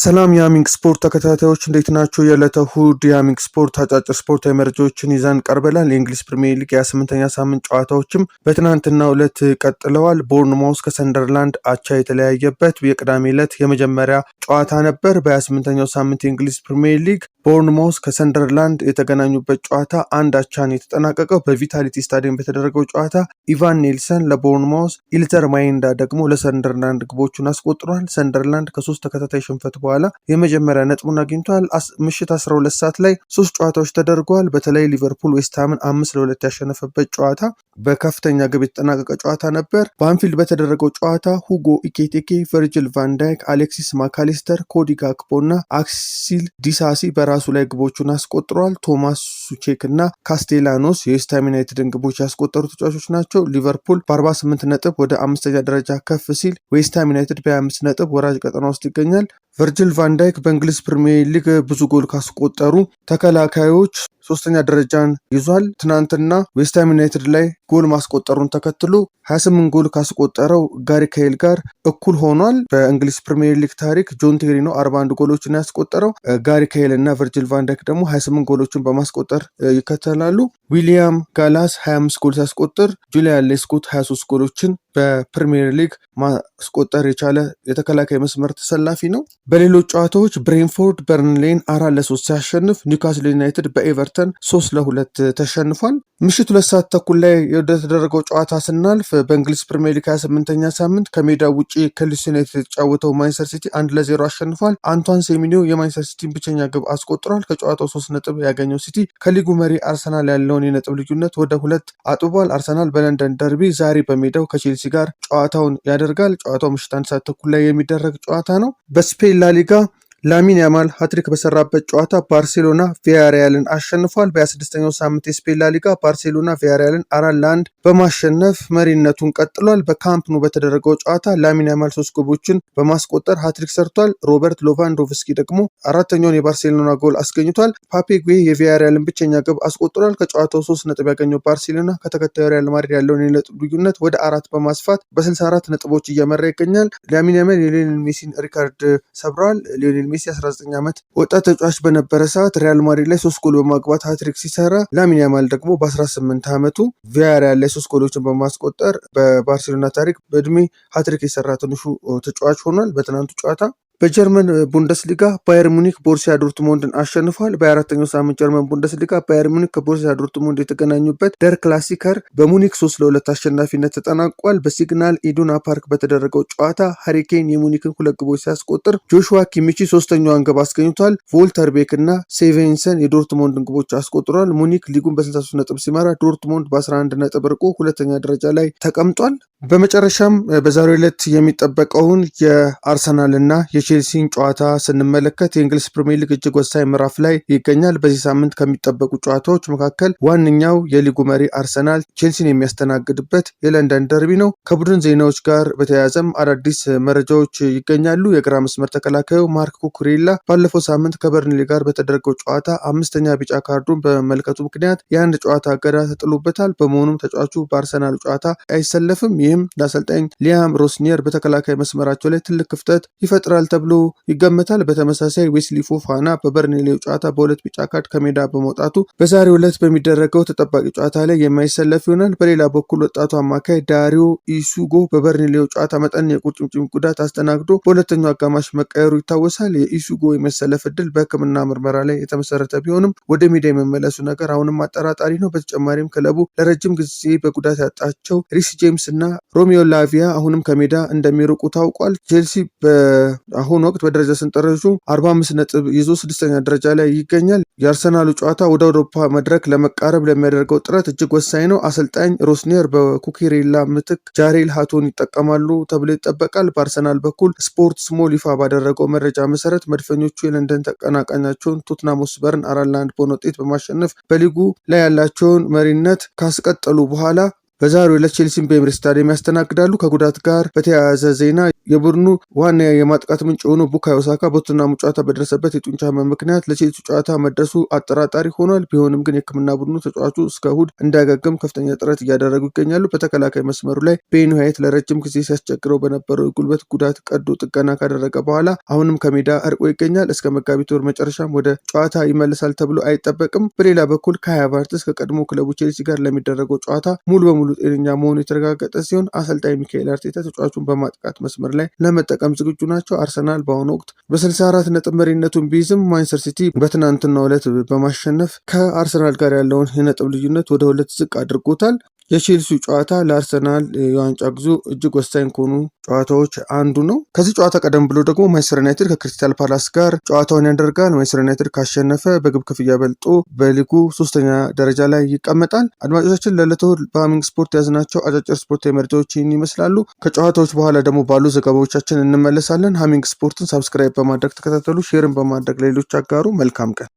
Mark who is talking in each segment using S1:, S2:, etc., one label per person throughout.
S1: ሰላም የአሚንግ ስፖርት ተከታታዮች እንዴት ናቸው? የዕለተ እሁድ የአሚንግ ስፖርት አጫጭር ስፖርታዊ መረጃዎችን ይዘን ቀርበናል። የእንግሊዝ ፕሪሚየር ሊግ የ8ኛ ሳምንት ጨዋታዎችም በትናንትናው ዕለት ቀጥለዋል። ቦርንማውዝ ከሰንደርላንድ አቻ የተለያየበት የቅዳሜ ዕለት የመጀመሪያ ጨዋታ ነበር። በ28ኛው ሳምንት የእንግሊዝ ፕሪሚየር ሊግ ቦርንማውዝ ከሰንደርላንድ የተገናኙበት ጨዋታ አንድ አቻን የተጠናቀቀው። በቪታሊቲ ስታዲየም በተደረገው ጨዋታ ኢቫን ኔልሰን ለቦርንማውዝ፣ ኢልተር ማይንዳ ደግሞ ለሰንደርላንድ ግቦቹን አስቆጥሯል። ሰንደርላንድ ከሶስት ተከታታይ ሽንፈት በኋላ የመጀመሪያ ነጥቡን አግኝቷል። ምሽት 12 ሰዓት ላይ ሶስት ጨዋታዎች ተደርገዋል። በተለይ ሊቨርፑል ዌስትሃምን 5-2 ያሸነፈበት ጨዋታ በከፍተኛ ግብ የተጠናቀቀ ጨዋታ ነበር። በአንፊልድ በተደረገው ጨዋታ ሁጎ ኢኬቴኬ፣ ቨርጅል ቫንዳይክ፣ አሌክሲስ ማካሊስተር፣ ኮዲ ጋክፖ እና አክሲል ዲሳሲ በራሱ ላይ ግቦቹን አስቆጥሯል። ቶማስ ሱቼክ እና ካስቴላኖስ የዌስትሃም ዩናይትድን ግቦች ያስቆጠሩ ተጫዋቾች ናቸው። ሊቨርፑል በ48 ነጥብ ወደ አምስተኛ ደረጃ ከፍ ሲል ዌስትሃም ዩናይትድ በ25 ነጥብ ወራጅ ቀጠና ውስጥ ይገኛል። ቨርጅል ቫንዳይክ በእንግሊዝ ፕሪሚየር ሊግ ብዙ ጎል ካስቆጠሩ ተከላካዮች ሶስተኛ ደረጃን ይዟል። ትናንትና ዌስትሃም ዩናይትድ ላይ ጎል ማስቆጠሩን ተከትሎ 28 ጎል ካስቆጠረው ጋሪ ካይል ጋር እኩል ሆኗል። በእንግሊዝ ፕሪሚየር ሊግ ታሪክ ጆን ቴሪ ነው 41 ጎሎችን ያስቆጠረው። ጋሪ ካይል እና ቨርጅል ቫንዳይክ ደግሞ 28 ጎሎችን በማስቆጠር ይከተላሉ። ዊሊያም ጋላስ 25 ጎል ሲያስቆጥር ጁሊያን ሌስኮት 23 ጎሎችን በፕሪሚየር ሊግ ማስቆጠር የቻለ የተከላካይ መስመር ተሰላፊ ነው። በሌሎች ጨዋታዎች ብሬንፎርድ በርንሌይን 4-3 ሲያሸንፍ፣ ኒውካስል ዩናይትድ በኤቨርተን 3-2 ተሸንፏል። ምሽት 2 ሰዓት ተኩል ላይ ወደተደረገው ጨዋታ ስናልፍ በእንግሊዝ ፕሪሚየር ሊግ 28ኛ ሳምንት ከሜዳ ውጭ ከሊድስ ዩናይትድ የተጫወተው ማንቸስተር ሲቲ 1-0 አሸንፏል። አንቷን ሴሚኒዮ የማንቸስተር ሲቲን ብቸኛ ግብ አስቆጥሯል። ከጨዋታው 3 ነጥብ ያገኘው ሲቲ ከሊጉ መሪ አርሰናል ያለውን የነጥብ ልዩነት ወደ 2 አጥቧል። አርሰናል በለንደን ደርቢ ዛሬ በሜዳው ከቼልሲ ጋር ጨዋታውን ያደርጋል። ጨዋታው ምሽት 1 ሰዓት ተኩል ላይ የሚደረግ ጨዋታ ነው። በስፔን ላሊጋ ላሚን ያማል ሃትሪክ በሰራበት ጨዋታ ባርሴሎና ቪያሪያልን አሸንፏል። በ26ኛው ሳምንት የስፔን ላሊጋ ባርሴሎና ቪያሪያልን 4-1 በማሸነፍ መሪነቱን ቀጥሏል። በካምፕ ኑ በተደረገው ጨዋታ ላሚን ያማል 3 ግቦችን በማስቆጠር ሃትሪክ ሰርቷል። ሮበርት ሎቫንዶቭስኪ ደግሞ አራተኛውን የባርሴሎና ጎል አስገኝቷል። ፓፔ ጉዌ የቪያሪያልን ብቸኛ ግብ አስቆጥሯል። ከጨዋታው 3 ነጥብ ያገኘው ባርሴሎና ከተከታዩ ሪያል ማድሪድ ያለውን የነጥብ ልዩነት ወደ 4 በማስፋት በ64 ነጥቦች እየመራ ይገኛል። ላሚን ያማል የሊዮኔል ሜሲን ሪካርድ ሰብሯል። ሊዮኔል ሜሲ 19 ዓመት ወጣት ተጫዋች በነበረ ሰዓት ሪያል ማድሪድ ላይ 3 ጎል በማግባት ሃትሪክ ሲሰራ፣ ላሚን ያማል ደግሞ በ18 ዓመቱ ቪያሪያል ላይ 3 ጎሎችን በማስቆጠር በባርሴሎና ታሪክ በእድሜ ሃትሪክ የሰራ ትንሹ ተጫዋች ሆኗል። በትናንቱ ጨዋታ በጀርመን ቡንደስሊጋ ባየር ሙኒክ ቦሩሲያ ዶርትሞንድን አሸንፏል። በ24ኛው ሳምንት ጀርመን ቡንደስሊጋ ባየር ሙኒክ ከቦሩሲያ ዶርትሞንድ የተገናኙበት ደር ክላሲከር በሙኒክ 3-2 አሸናፊነት ተጠናቋል። በሲግናል ኢዱና ፓርክ በተደረገው ጨዋታ ሃሪኬን የሙኒክን 2 ግቦች ሲያስቆጥር ጆሹዋ ኪሚቺ ሶስተኛዋን ግብ አስገኝቷል። ቮልተር ቤክ እና ሴቬንሰን የዶርትሞንድን ግቦች አስቆጥሯል። ሙኒክ ሊጉን በ63 ነጥብ ሲመራ ዶርትሞንድ በ11 ነጥብ ርቆ ሁለተኛ ደረጃ ላይ ተቀምጧል። በመጨረሻም በዛሬው ዕለት የሚጠበቀውን የአርሰናል እና የቼልሲን ጨዋታ ስንመለከት የእንግሊዝ ፕሪሚየር ሊግ እጅግ ወሳኝ ምዕራፍ ላይ ይገኛል። በዚህ ሳምንት ከሚጠበቁ ጨዋታዎች መካከል ዋነኛው የሊጉ መሪ አርሰናል ቼልሲን የሚያስተናግድበት የለንደን ደርቢ ነው። ከቡድን ዜናዎች ጋር በተያያዘም አዳዲስ መረጃዎች ይገኛሉ። የግራ መስመር ተከላካዩ ማርክ ኩኩሬላ ባለፈው ሳምንት ከበርንሌ ጋር በተደረገው ጨዋታ 5ኛ ቢጫ ካርዱን በመመልከቱ ምክንያት የአንድ ጨዋታ እገዳ ተጥሎበታል። በመሆኑም ተጫዋቹ በአርሰናል ጨዋታ አይሰለፍም። ይህም ለአሰልጣኝ ሊያም ሮስኒየር በተከላካይ መስመራቸው ላይ ትልቅ ክፍተት ይፈጥራል ተብሎ ይገመታል። በተመሳሳይ ዌስሊ ፎፋና በበርንሌው ጨዋታ በ2 ቢጫ ካርድ ከሜዳ በመውጣቱ በዛሬው ዕለት በሚደረገው ተጠባቂ ጨዋታ ላይ የማይሰለፍ ይሆናል። በሌላ በኩል ወጣቱ አማካይ ዳሪዮ ኢሱጎ በበርንሌው ጨዋታ መጠን የቁርጭምጭሚት ጉዳት አስተናግዶ በሁለተኛው አጋማሽ መቀየሩ ይታወሳል። የኢሱጎ የመሰለፍ ዕድል በሕክምና ምርመራ ላይ የተመሰረተ ቢሆንም ወደ ሜዳ የመመለሱ ነገር አሁንም አጠራጣሪ ነው። በተጨማሪም ክለቡ ለረጅም ጊዜ በጉዳት ያጣቸው ሪስ ጄምስ እና ሮሚዮ ላቪያ አሁንም ከሜዳ እንደሚርቁ ታውቋል። ቼልሲ በአሁኑ ወቅት በደረጃ ሰንጠረዡ 45 ነጥብ ይዞ 6ኛ ደረጃ ላይ ይገኛል። የአርሰናሉ ጨዋታ ወደ አውሮፓ መድረክ ለመቃረብ ለሚያደርገው ጥረት እጅግ ወሳኝ ነው። አሰልጣኝ ሮስኒየር በኩኩሬላ ምትክ ጃሬል ሃቶን ይጠቀማሉ ተብሎ ይጠበቃል። በአርሰናል በኩል ስፖርት ስሞል ይፋ ባደረገው መረጃ መሰረት መድፈኞቹ የለንደን ተቀናቃኛቸውን ቶትናም ሆትስፐርን 4-1 በሆነ ውጤት በማሸነፍ በሊጉ ላይ ያላቸውን መሪነት ካስቀጠሉ በኋላ በዛሬው ዕለት ቼልሲን በኤምሬትስ ስታዲየም ያስተናግዳሉ። ከጉዳት ጋር በተያያዘ ዜና የቡድኑ ዋና የማጥቃት ምንጭ የሆነው ቡካዮ ሳካ በቶተንሃም ጨዋታ በደረሰበት የጡንቻ ህመም ምክንያት ለቼልሲ ጨዋታ መድረሱ አጠራጣሪ ሆኗል። ቢሆንም ግን የሕክምና ቡድኑ ተጫዋቹ እስከ እሁድ እንዳያገግም ከፍተኛ ጥረት እያደረጉ ይገኛሉ። በተከላካይ መስመሩ ላይ ቤን ዋይት ለረጅም ጊዜ ሲያስቸግረው በነበረው የጉልበት ጉዳት ቀዶ ጥገና ካደረገ በኋላ አሁንም ከሜዳ እርቆ ይገኛል። እስከ መጋቢት ወር መጨረሻም ወደ ጨዋታ ይመለሳል ተብሎ አይጠበቅም። በሌላ በኩል ካይ ሃቨርትዝ ከቀድሞ ክለቡ ቼልሲ ጋር ለሚደረገው ጨዋታ ሙሉ በሙሉ ጤነኛ መሆኑ የተረጋገጠ ሲሆን አሰልጣኝ ሚካኤል አርቴታ ተጫዋቹን በማጥቃት መስመር ላይ ለመጠቀም ዝግጁ ናቸው። አርሰናል በአሁኑ ወቅት በ64 ነጥብ መሪነቱን ቢይዝም ማንቸስተር ሲቲ በትናንትናው ዕለት በማሸነፍ ከአርሰናል ጋር ያለውን የነጥብ ልዩነት ወደ 2 ዝቅ አድርጎታል። የቼልሲው ጨዋታ ለአርሰናል የዋንጫ ጉዞ እጅግ ወሳኝ ከሆኑ ጨዋታዎች አንዱ ነው። ከዚህ ጨዋታ ቀደም ብሎ ደግሞ ማንቸስተር ዩናይትድ ከክሪስታል ፓላስ ጋር ጨዋታውን ያደርጋል። ማንቸስተር ዩናይትድ ካሸነፈ በግብ ክፍያ በልጦ በሊጉ 3ኛ ደረጃ ላይ ይቀመጣል። አድማጮቻችን ለዕለቱ በሃሚንግ ስፖርት ያዝናቸው አጫጭር ስፖርታዊ መረጃዎችን ይመስላሉ። ከጨዋታዎች በኋላ ደግሞ ባሉ ዘገባዎቻችን እንመለሳለን። ሃሚንግ ስፖርትን ሳብስክራይብ በማድረግ ተከታተሉ፣ ሼርን በማድረግ ለሌሎች አጋሩ። መልካም ቀን።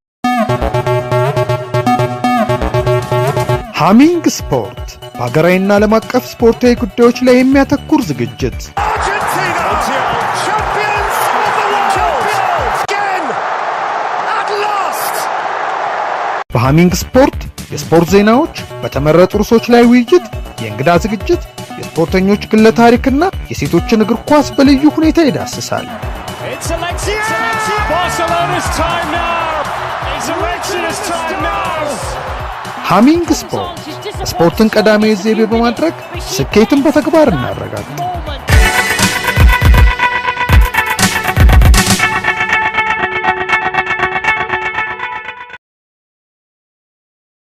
S2: ሃሚንግ ስፖርት በሀገራዊና ዓለም አቀፍ ስፖርታዊ ጉዳዮች ላይ የሚያተኩር ዝግጅት። በሃሚንግ ስፖርት የስፖርት ዜናዎች፣ በተመረጡ ርዕሶች ላይ ውይይት፣ የእንግዳ ዝግጅት፣ የስፖርተኞች ግለ ታሪክና የሴቶችን እግር ኳስ በልዩ ሁኔታ ይዳስሳል። ሃሚንግ ስፖርት ስፖርትን ቀዳሚ ዘይቤ በማድረግ ስኬትን በተግባር እናረጋግጥ።